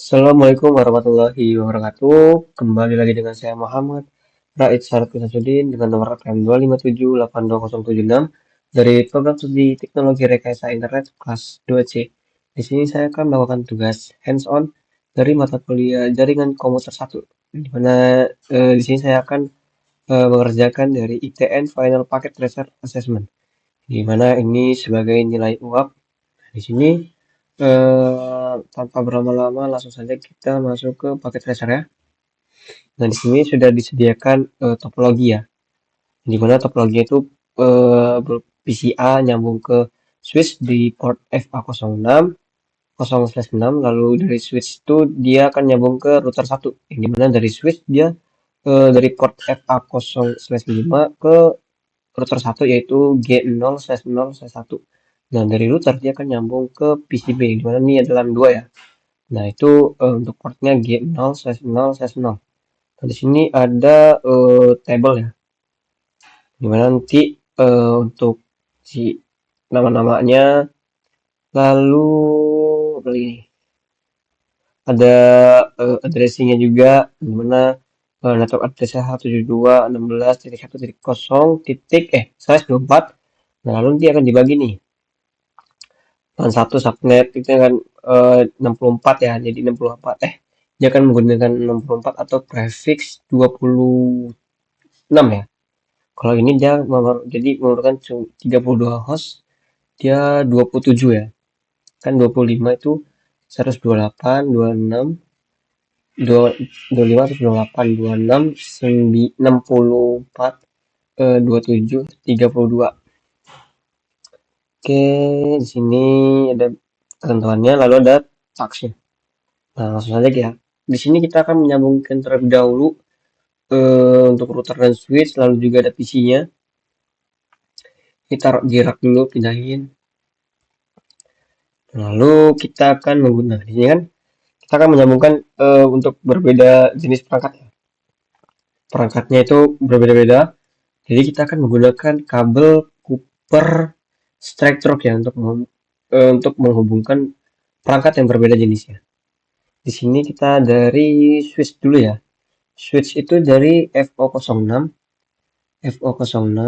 Assalamualaikum warahmatullahi wabarakatuh. Kembali lagi dengan saya Muhammad Raid Syarif Samsudin dengan nomor rekaman 257820776 dari program studi Teknologi Rekayasa Internet kelas 2C. Di sini saya akan melakukan tugas hands-on dari mata kuliah Jaringan Komputer 1, di mana di sini saya akan mengerjakan dari ITN Final Packet Tracer Assessment, di mana ini sebagai nilai UAP. Di sini tanpa berlama-lama langsung saja kita masuk ke paket tracer ya. Nah, di sini sudah disediakan topologi ya. Di mana topologi itu PCA nyambung ke switch di port FA06 0/6, lalu dari switch itu dia akan nyambung ke router 1. Yang dimana dari switch dia dari port FA0/5 ke router 1 yaitu G0/0/1. Nah, dari router dia akan nyambung ke PCB, di mana ini adalah M2 ya. Nah, itu untuk portnya G0/0/0. Nah, di sini ada table ya, dimana nanti untuk si nama-namanya, lalu apa lagi? Ada addressingnya juga, dimana network addressnya 172.16.1.0 Nah, lalu nanti akan dibagi nih. LAN 1 subnet itu kan 64 ya, jadi 64 dia akan menggunakan 64 atau prefix 26 ya. Kalau ini dia jadi memerlukan 32 host, dia 27 ya. Kan 25 itu 128, 26, 25 terus 28, 26, 64, 27, 32. Oke, di sini ada ketentuannya, lalu ada taksnya. Nah, langsung saja ya. Di sini kita akan menyambungkan terlebih dahulu untuk router dan switch, lalu juga ada PC-nya. Kita taruh di rak dulu, pindahin. Lalu kita akan menggunakan di sini kan kita akan menyambungkan untuk berbeda jenis perangkat. Perangkatnya itu berbeda-beda. Jadi kita akan menggunakan kabel Cooper Strike Through ya untuk menghubungkan perangkat yang berbeda jenisnya. Di sini kita dari switch dulu ya. Switch itu dari FO06. FO06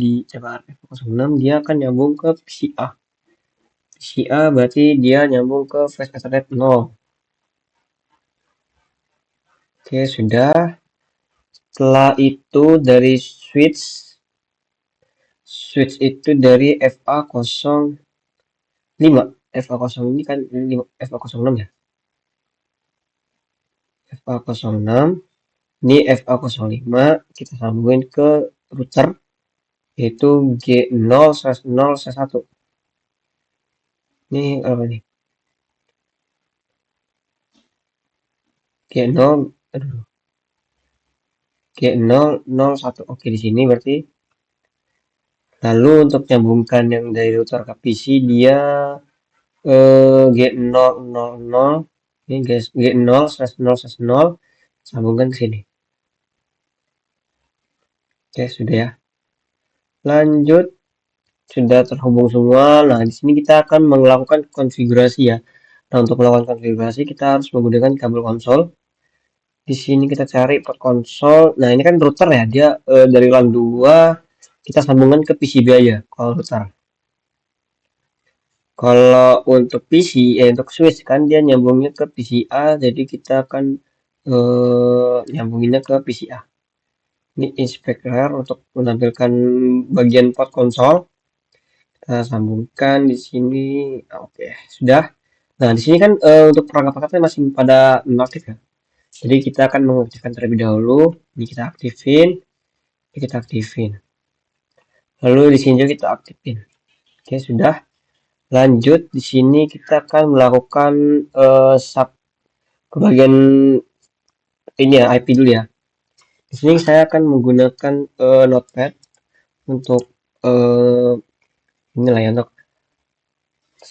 di CPR FO06 dia akan nyambung ke PCA. PCA berarti dia nyambung ke flash Ethernet 0. Oke, sudah. Setelah itu dari switch itu dari FA05. FA0 ini kan FA06 ya. FA06 ini FA05 kita sambungin ke router yaitu G0/0/1. Ini apa nih? G0 aduh. G001. Oke, di sini berarti. Lalu untuk nyambungkan yang dari router ke PC dia G000 ini G0/0/0 sambungkan ke sini. Oke, sudah ya. Lanjut, sudah terhubung semua. Nah, di sini kita akan melakukan konfigurasi ya. Nah, untuk melakukan konfigurasi kita harus menggunakan kabel konsol. Di sini kita cari port konsol. Nah, ini kan router ya, dia dari LAN 2 kita sambungkan ke PCB aja kalau router. Kalau untuk PC, untuk switch kan dia nyambungnya ke PCA, jadi kita akan nyambunginnya ke PCA. Ini inspector untuk menampilkan bagian port konsol. Kita sambungkan di sini. Oke, sudah. Nah, di sini kan untuk perangkat-perangkatnya masih pada nonaktif ya. Jadi kita akan mengaktifkan terlebih dahulu. Ini kita aktifin. Ini kita aktifin. Lalu di sini juga kita aktifin. Oke, sudah. Lanjut di sini kita akan melakukan sub ke bagian ini ya, IP dulu ya. Di sini saya akan menggunakan notepad untuk inilah ya untuk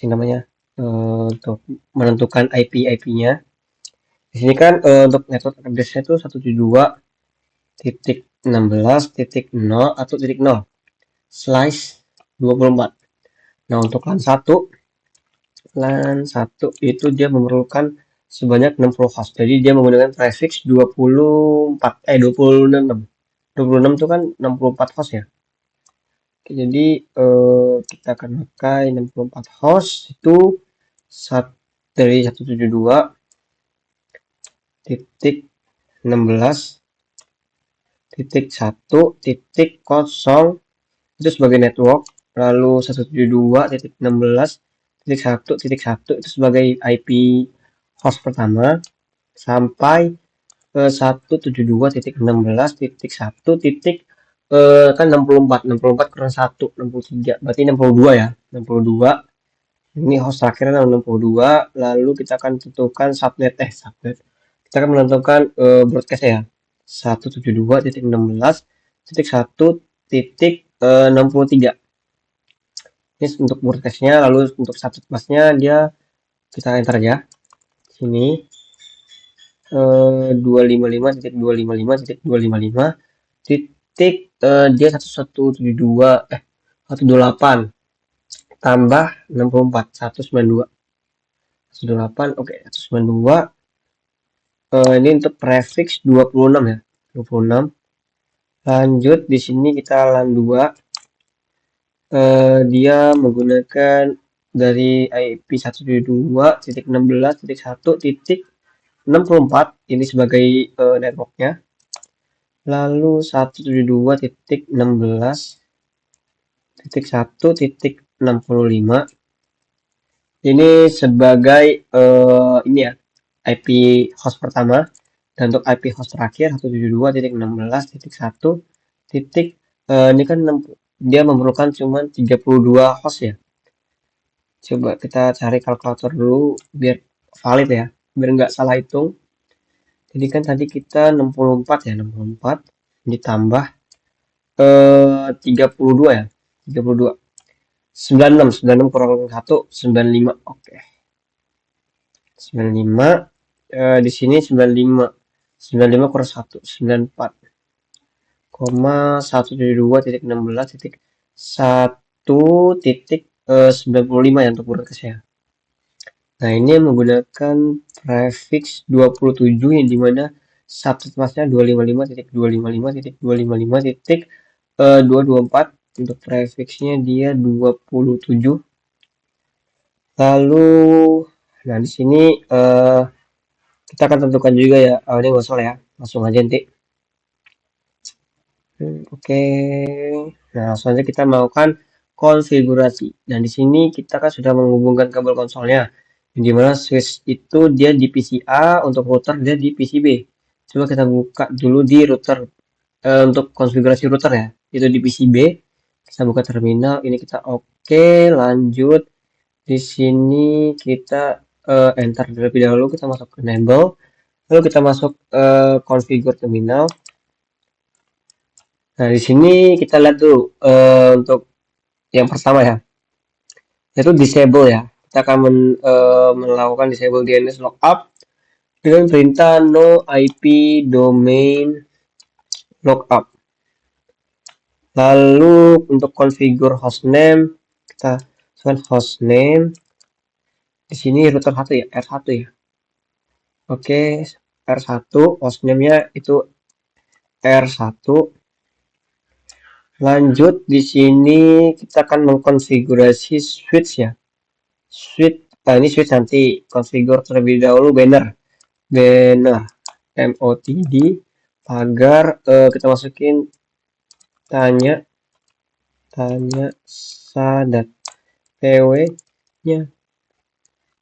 namanya untuk menentukan IP-nya. Di sini kan untuk network address-nya itu 172.16.0 atau .0/24. Nah, untuk LAN 1 itu dia memerlukan sebanyak 60 host. Jadi dia menggunakan prefix 26. 26 itu kan 64 host ya. Oke, jadi kita akan pakai 64 host itu dari 172.16.1.0 itu sebagai network, lalu 172.16.1.1 itu sebagai IP host pertama, sampai 172.16.1 kan 64 kurang 1 63 berarti 62 ya, 62 ini host terakhir 62. Lalu kita akan tentukan subnet kita akan menentukan broadcast ya, 172.16.1.63. Ini untuk broadcastnya. Lalu untuk status busnya dia kita enter aja sini 255.255.255 titik dia 128 tambah 64 192 128. Oke, 192. Ini untuk prefix 26 ya, 26. Lanjut di sini kita LAN 2. Dia menggunakan dari IP 172.16.1.64 ini sebagai networknya. Lalu 172.16.1.65 ini sebagai ini ya, IP host pertama. Dan untuk IP host terakhir 172.16.1. Ini kan dia memerlukan cuma 32 host ya. Coba kita cari kalkulator dulu biar valid ya, biar nggak salah hitung. Jadi kan tadi kita 64 ya, 64 ditambah 32 ya, 32. 96 kurang 1 95. Oke. 95 di sini 95 kurang 1 94 172.16.1.95 ya untuk broadcast-nya. Nah, ini menggunakan prefix 27 yang dimana subnet masknya 255.255.255.224. Untuk prefixnya dia 27. Lalu nah di sini kita akan tentukan juga ya, ini nggak salah ya, langsung aja nanti. Oke. Nah, selanjutnya kita melakukan konfigurasi. Dan di sini kita kan sudah menghubungkan kabel konsolnya, di mana switch itu dia di PC A, untuk router dia di PC B. Coba kita buka dulu di router untuk konfigurasi router ya, itu di PC B. Kita buka terminal, ini kita oke, lanjut. Di sini kita enter terlebih dahulu, kita masuk ke enable, lalu kita masuk configure terminal. Nah, di sini kita lihat dulu untuk yang pertama ya, yaitu disable ya. Kita akan melakukan disable DNS lookup dengan perintah no IP domain lookup. Lalu untuk configure hostname kita masukkan hostname. Di sini router 1 ya, R1 ya. Oke, R1 hostname-nya itu R1. Lanjut di sini kita akan mengkonfigurasi switch ya. Switch, ini switch nanti configure terlebih dahulu banner MOTD agar kita masukin tanya sadat PW nya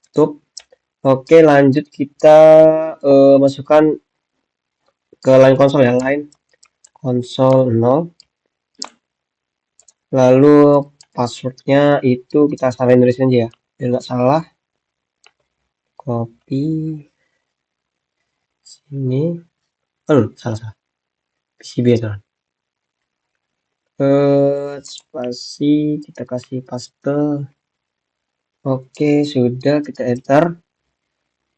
tutup. Oke, lanjut kita masukkan ke line konsol ya, line konsol 0. Lalu passwordnya itu kita salahin tulis aja ya, biar nggak salah. Copy sini, salah PCB ya teman. Spasi kita kasih paste. Oke, sudah, kita enter.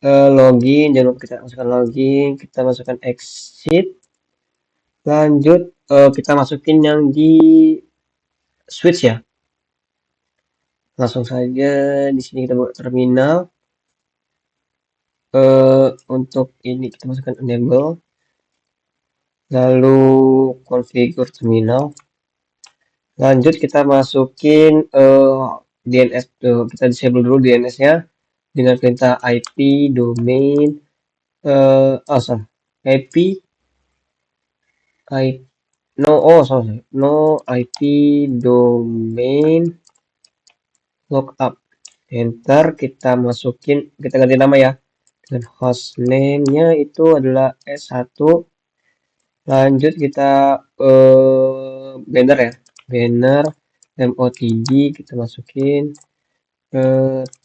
Login, jangan lupa kita masukkan login, kita masukkan exit. Lanjut kita masukin yang di switch ya. Langsung saja di sini kita buat terminal. Untuk ini kita masukkan enable, lalu configure terminal. Lanjut kita masukin DNS, kita disable dulu DNS-nya dengan perintah IP domain sorry, IP sorry, no IP domain lookup. Enter, kita masukin, kita ganti nama ya, dan hostname-nya itu adalah S1. Lanjut kita banner ya, banner MOTD kita masukin,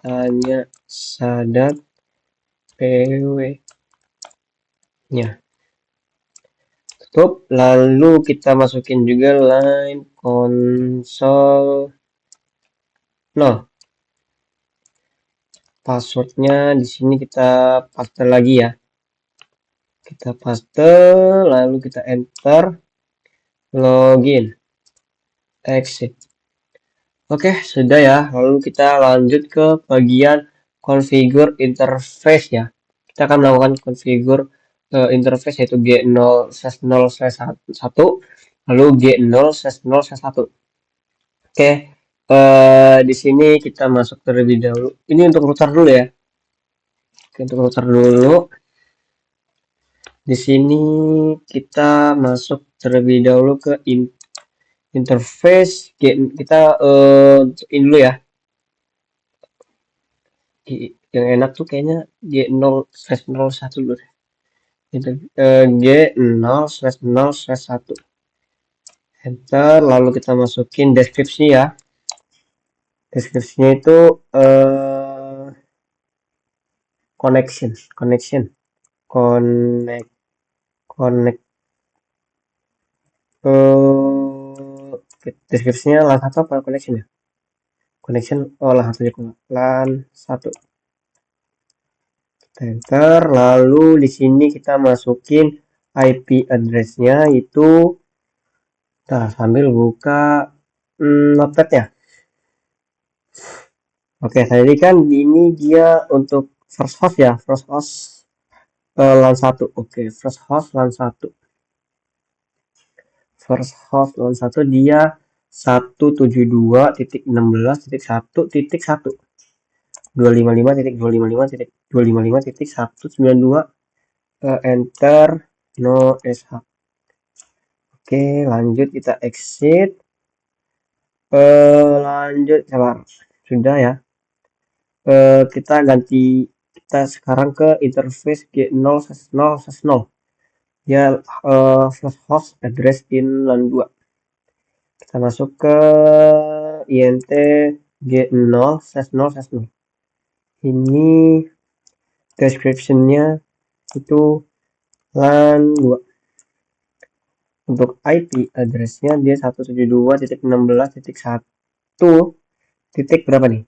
tanya Sadat PW nya, tutup. Lalu kita masukin juga line console. Nah, passwordnya di sini kita paste lagi ya, kita paste, lalu kita enter, login, exit. Oke, sudah ya. Lalu kita lanjut ke bagian configure interface ya. Kita akan melakukan configure interface, yaitu G0/0/1, lalu G0/0/1. Oke, di sini kita masuk terlebih dahulu. Ini untuk router dulu ya. Oke, untuk router dulu. Di sini kita masuk terlebih dahulu ke interface. Kita ini dulu ya. Yang enak tuh kayaknya G0/0/1 dulu deh. G0/0/1. Enter, lalu kita masukin deskripsi ya. Deskripsinya itu connection connect deskripsinya LAN 1 apa connection ya? Connection, LAN 1 aja, LAN 1. Enter, lalu di sini kita masukin IP address-nya itu, nah sambil buka notepad ya. Oke, tadi kan ini dia untuk first host ya, first host LAN 1. Oke, first host LAN 1. First host LAN 1 dia 172.16.1.1. 255.255.255.192, enter, no sh. Oke, lanjut kita exit. Lanjut, sabar, sudah ya. Kita sekarang ke interface G0/0/0 ya, first host address in LAN 2. Kita masuk ke int G0/0/0. Ini description-nya itu LAN 2. Untuk IP address-nya dia 172.16.1 titik berapa nih?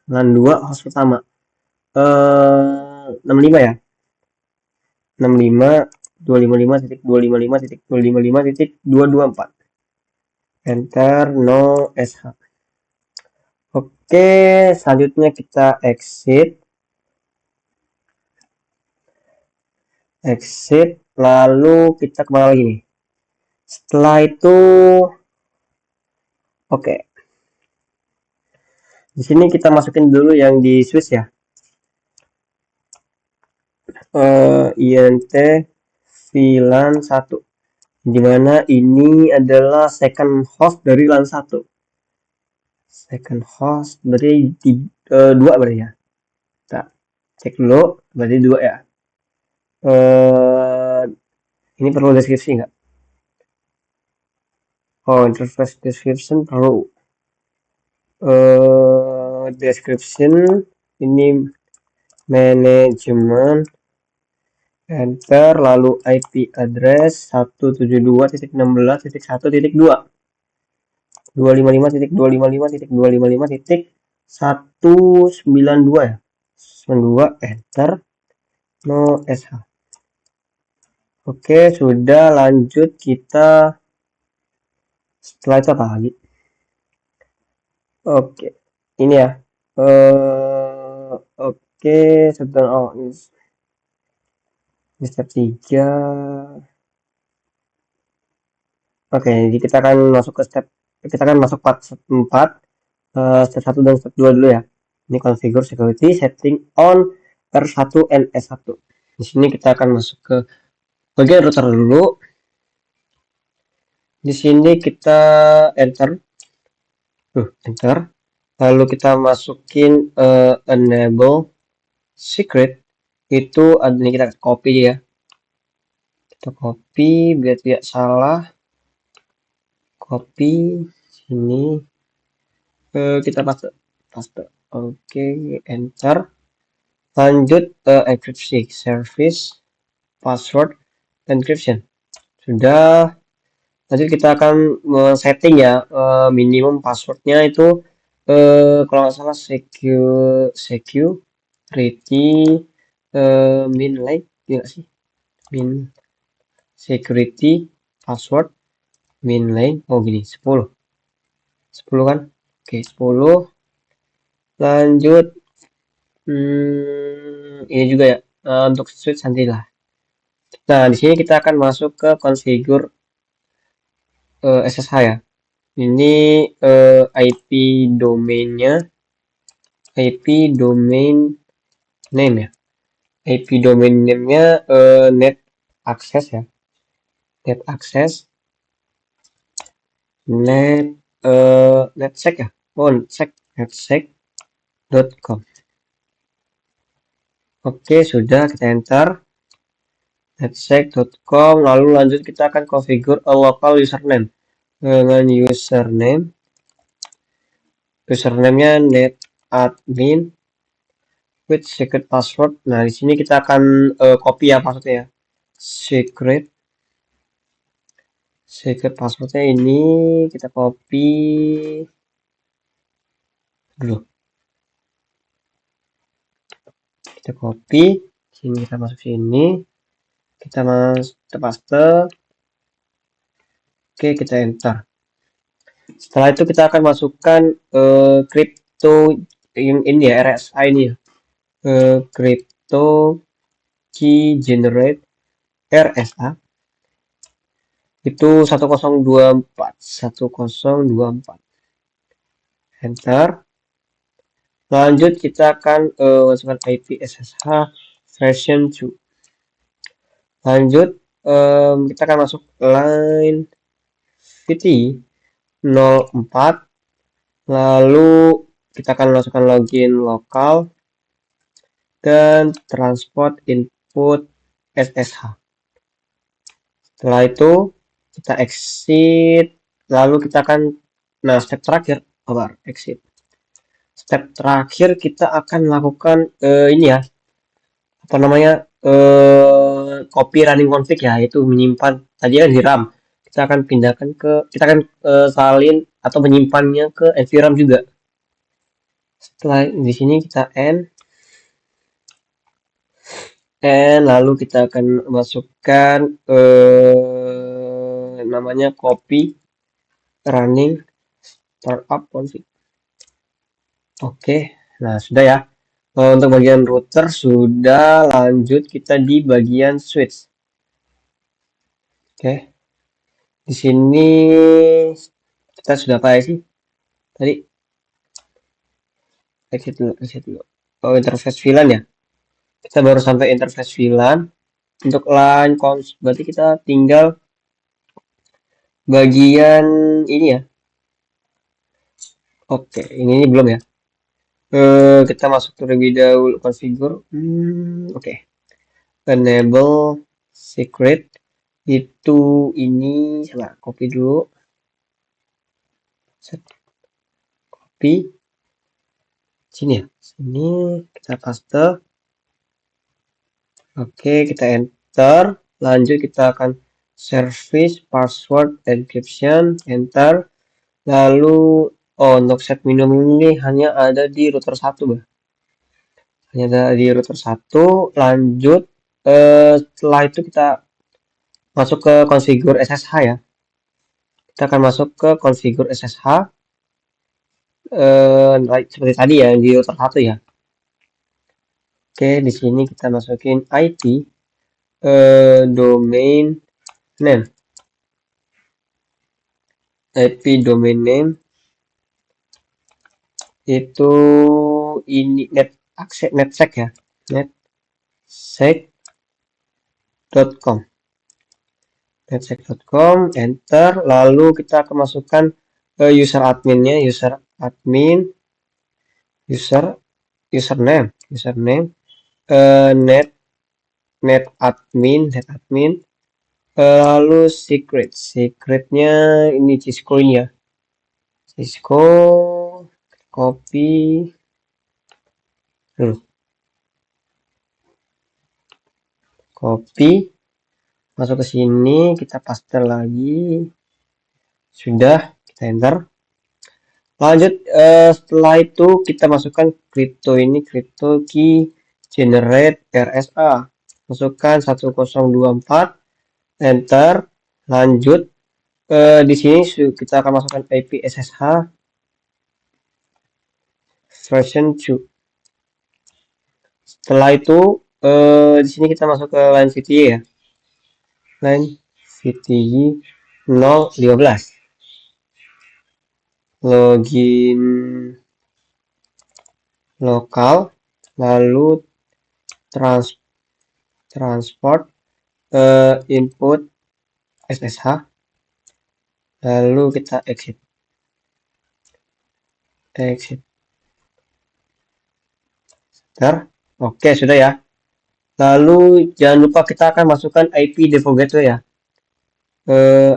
LAN 2 host pertama 65 ya, 65 255.255.255.224. Enter, no sh. Oke, selanjutnya kita exit, lalu kita kemana lagi nih? Setelah itu, oke, di sini kita masukin dulu yang di switch ya, int VLAN 1, dimana ini adalah second host dari LAN 1. Second host berarti 2 berarti ya. Kita cek dulu, berarti 2 ya. Ini perlu deskripsi nggak? Oh, interface description perlu. Description ini manajemen, enter, lalu IP address 172.16.1.2 255.255.255.192 ya, 92, enter, no sh. Oke, sudah. Lanjut kita setelah itu apa lagi? Oke, ini ya, oke, sedang Di step 3. Oke, jadi kita akan masuk part 4, step 1 dan step 2 dulu ya. Ini configure security setting on R1 and S1. Di sini kita akan masuk ke bagian router dulu. Di sini kita enter, lalu kita masukin enable secret. Itu ini kita copy ya, kita copy biar tidak salah. Copy sini, kita paste. Oke, enter. Lanjut enkripsi service password encryption. Sudah. Lanjut kita akan setting ya, minimum passwordnya itu kalau nggak salah security min length ya sih, min security password min length gini 10 kan. Oke, 10. Lanjut ini juga ya, untuk switch nanti lah. Nah, di sini kita akan masuk ke configure SSH ya. Ini IP domainnya, IP domain name ya. IP domain name-nya net access ya. Net access, netsec ya. Netsec.com. Oke, sudah, kita enter netsec.com. Lalu lanjut kita akan configure a local username dengan username-nya netadmin with secret password. Nah, di sini kita akan copy ya passwordnya ya. Secret passwordnya ini kita copy dulu. Kita copy, sini kita masuk sini, kita paste. Oke, kita enter. Setelah itu kita akan masukkan crypto ini ya, RSA ini ya. Crypto key generate RSA itu 1024. Enter. Lanjut kita akan masukkan IP SSH version 2. Lanjut kita akan masuk line VT 04. Lalu kita akan masukkan login lokal dan transport input SSH. Setelah itu kita exit, lalu kita akan step terakhir exit. Step terakhir kita akan melakukan ini ya, apa namanya, copy running config ya, yaitu menyimpan tadi kan di RAM. Kita akan pindahkan kita akan salin atau menyimpannya ke nvram juga. Setelah di sini kita end, lalu kita akan masukkan namanya copy running startup config. Oke, nah sudah ya. Untuk bagian router sudah. Lanjut kita di bagian switch. Oke, di sini kita sudah apa sih tadi? Exit dulu. Oh, interface VLAN ya. Kita baru sampai interface VLAN. Untuk line cons berarti kita tinggal bagian ini ya. Oke, ini belum ya. Kita masuk terlebih dahulu configure. Oke. Enable secret itu ini salah, copy dulu. Copy sini ya. Sini kita paste. Oke, kita enter. Lanjut kita akan service password encryption, enter. Lalu untuk set minimum ini hanya ada di router 1 bah. Hanya ada di router 1. Lanjut setelah itu kita masuk ke configure SSH ya. Kita akan masuk ke configure SSH seperti tadi ya di router 1 ya. Oke, di sini kita masukin IP domain name, IP domain name itu ini netsec ya, netsec.com, netsec.com, enter, lalu kita akan masukkan user adminnya, username netadmin, lalu secretnya ini Cisco ini ya, Cisco, copy masuk ke sini, kita paste lagi, sudah, kita enter. Lanjut, setelah itu kita masukkan crypto key generate RSA, masukkan 1024, enter. Lanjut, di sini kita akan masukkan IP SSH version 2. Setelah itu di sini kita masuk ke line VTY ya, line VTY 015, login lokal, lalu transport input SSH, lalu kita exit. Oke, sudah ya. Lalu jangan lupa kita akan masukkan IP default gateway ya,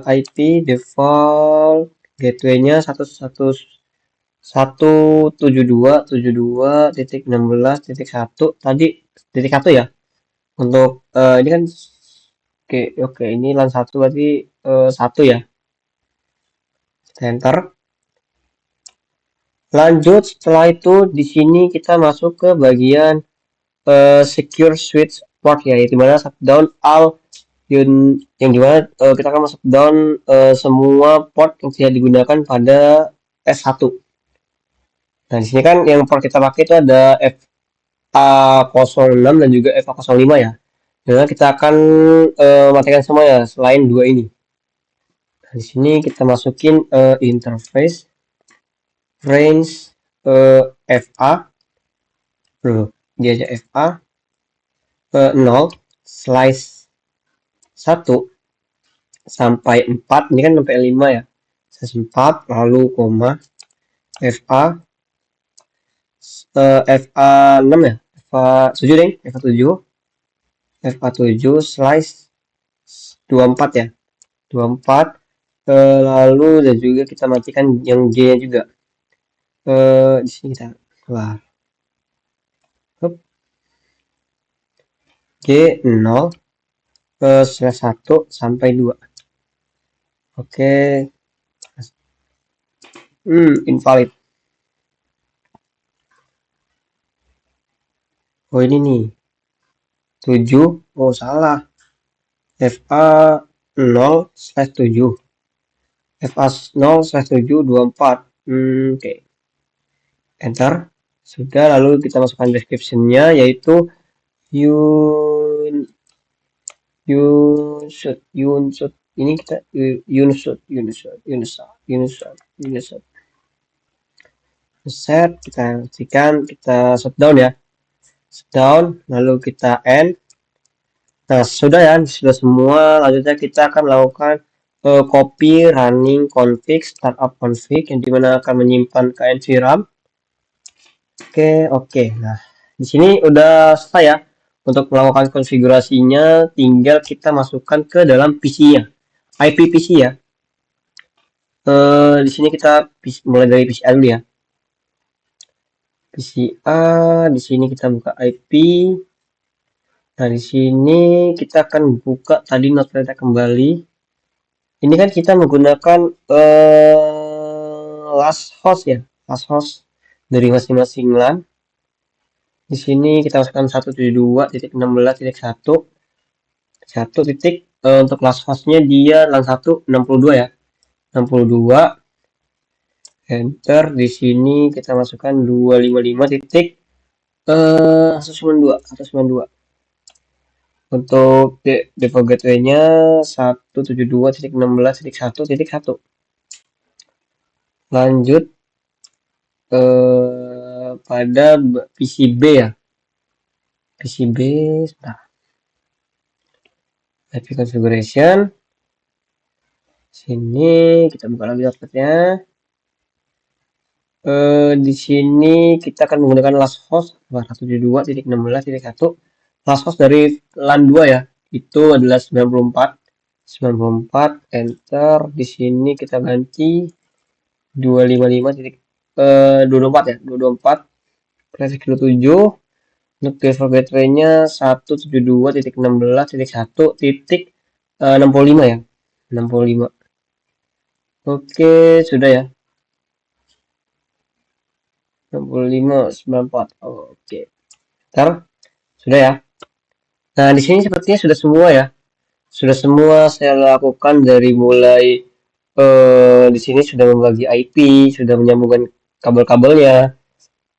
IP default gateway-nya 172.172.16.1 tadi titik 1 ya. Untuk ini kan oke ini LAN 1 berarti 1 ya. Enter. Lanjut, setelah itu di sini kita masuk ke bagian secure switch port ya, di mana shutdown all yang dimana kita akan masuk down semua port yang tidak digunakan pada S1. Nah, di sini kan yang port kita pakai itu ada FA06 dan juga FA05 ya. Jadi kita akan matikan semua ya selain dua ini. Nah, di sini kita masukin interface range FA. Dia aja FA 0 slice 1 sampai 4, ini kan sampai 5 ya, 4 lalu koma FA FA6 ya, FA7 deh, FA7 slice 24 ya, 24 lalu dan juga kita matikan yang G nya juga, di sini kita keluar G0 slash 1 sampai 2. Oke. Invalid. Oh ini nih 7, oh salah, FA0 slash 7, FA0 slash 7 24. Oke. Enter. Sudah, lalu kita masukkan description-nya yaitu Unsut ini kita Unsut set, kita pastikan kita shutdown ya, shutdown, lalu kita end. Nah, sudah ya, sudah semua. Lanjutnya kita akan melakukan copy running config startup config yang dimana akan menyimpan ke nvram. Oke. Nah, di sini udah selesai ya. Untuk melakukan konfigurasinya, tinggal kita masukkan ke dalam PC-nya, IP PC ya. Di sini kita mulai dari PCA dulu ya. PCA, di sini kita buka IP. Nah, di sini kita akan buka tadi notepad kembali. Ini kan kita menggunakan last host ya, last host dari masing-masing LAN. Di sini kita masukkan 172.16.1. Titik untuk last hostnya dia LAN 1 62 ya, 62. Enter. Di sini kita masukkan 255 titik 192. Untuk default gateway-nya 172.16.1.1. Lanjut pada PCB ya. PCB, sebentar. IP configuration. Sini kita buka lagi outputnya. Di sini kita akan menggunakan last host 172.16.1. Last host dari LAN 2 ya. Itu adalah 94. Enter. Di sini kita ganti 254 ya. 224 prefix 7. Untuk default gateway-nya 172.16.1.65 ya. 65. Oke, sudah ya. 6594. Oke. Ntar, sudah ya. Nah, di sini sepertinya sudah semua ya. Sudah semua saya lakukan dari mulai di sini sudah membagi IP, sudah menyambungkan kabel-kabelnya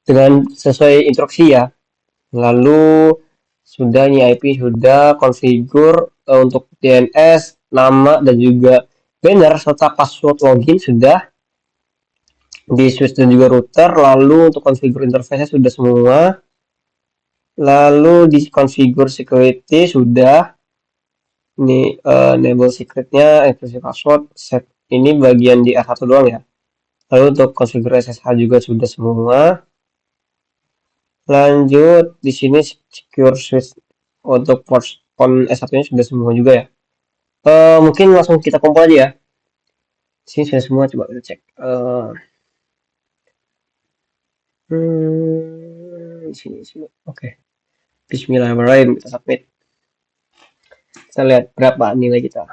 dengan sesuai instruksi ya. Lalu sudah ini IP sudah configure untuk DNS, nama dan juga banner serta password login sudah di switch dan juga router. Lalu untuk configure interface sudah semua. Lalu di configure security sudah. Ini enable secretnya, encryption password, set ini bagian di R1 doang ya. Lalu untuk configure SSH juga sudah semua. Lanjut di sini secure switch untuk port on S1-nya sudah semua juga ya. Mungkin langsung kita kompil aja ya. Sini sudah semua, coba kita cek. Di sini. Oke. Bismillahirrahmanirrahim, kita submit. Kita lihat berapa nilai kita.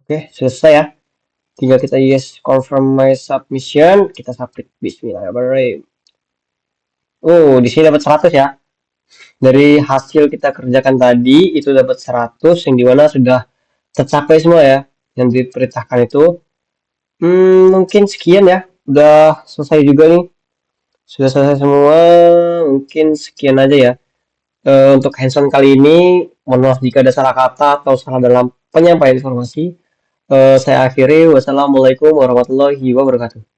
Oke, selesai ya. Tinggal kita yes confirm my submission, kita submit. Bismillahirrahmanirrahim. Oh, di sini dapat 100 ya. Dari hasil kita kerjakan tadi itu dapat 100 yang dimana sudah tercapai semua ya yang diperintahkan itu. Mungkin sekian ya. Udah selesai juga nih. Sudah selesai semua. Mungkin sekian aja ya. Untuk hands-on kali ini, mohon maaf jika ada salah kata atau salah dalam penyampaian informasi. Saya akhiri. Wassalamualaikum warahmatullahi wabarakatuh.